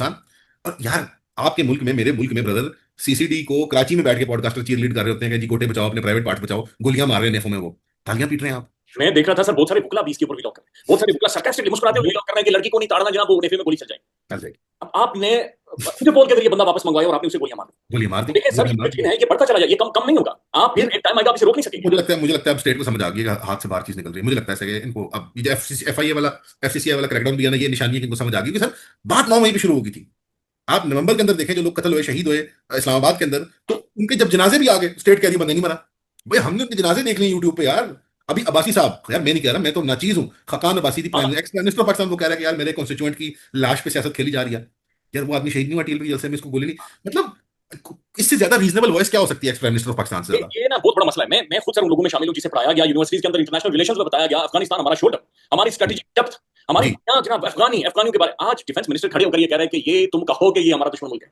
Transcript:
और यार, आपके मुल्क में, मेरे मुल्क में ब्रदर, सीसीडी को कराची में बैठ के पॉडकास्टर चीयर लीड कर रहे होते हैं कि जी गोटे बचाओ, अपने प्राइवेट पार्ट बचाओ, गोलियां मार रहे हैं नेफों में, वो तालियां पीट रहे हैं आप। मैं देख रहा था सर, बहुत सारे बुकला भी इसके ऊपर व्लॉग कर रहे हैं, बहुत सारे बुकला सरकास्टिकली मुस्कुराते हुए व्लॉग कर रहे हैं कि लड़की को नहीं ताड़ना जनाब, वो नेफे में गोली चल जाएगी। चल जाएगी। अब आपने वीडियो कॉल के जरिए बंदा वापस मंगवाया और आपने उसे गोलियां मार दी। गोलियां मार दी, देखिए सर, गोलियां ये मार दी। यकीन है ये बढ़ता चला जाए, ये कम कम नहीं होगा। आप फिर एक टाइम आएगा, आप इसे रोक नहीं सकेंगे। मुझे लगता है अब स्टेट को समझ आ गई कि हाथ से बाहर चीज निकल रही है। मुझे लगता है ऐसे कि इनको अब ये जो एफआईए वाला, एफसीसीआई वाला क्रैकडाउन भी है ना, ये निशानी है कि इनको समझ आ गई कि सर बात 9 मई पे शुरू होगी थी। आप नवंबर के अंदर देखें, जो लोग कत्ल हुए, शहीद हुए इस्लामाबाद के अंदर, तो उनके जब जनाजे भी आ गए, स्टेट कह रही बंदा नहीं मरा। भाई हमने उनके जनाजे देख लिए यूट्यूब पे यार। अभी अब्बासी साहब, यार मैं नहीं कह रहा, मैं तो नाचीज हूँ, खकान अब्बासी थी, हाँ, ex prime minister of Pakistan, वो कह रहा है कि यार मेरे कॉन्स्टिट्यूएंट की लाश पे सियासत खेली जा रही है। यार वो आदमी शहीद नहीं हुआ टीएल की जलसे में, इसको गोली नहीं, मतलब इससे ज्यादा रीजनेबल वॉइस क्या हो सकती है ex prime minister of Pakistan से ज्यादा? ये ना बहुत बड़ा मसला है। मैं खुद सर उन लोगों में शामिल हूं जिसे पढ़ाया गया यूनिवर्सिटीज के अंदर, इंटरनेशनल रिलेशंस में बताया गया अफगानिस्तान हमारा शोर, हमारी स्ट्रेटेजी डेप्थ, हमारी जी। जनाब अफगानियों के बारे। आज डिफेंस मिनिस्टर खड़े होकर ये कह रहे हैं कि ये तुम कहो कि ये हमारा दुश्मन मुल्क है।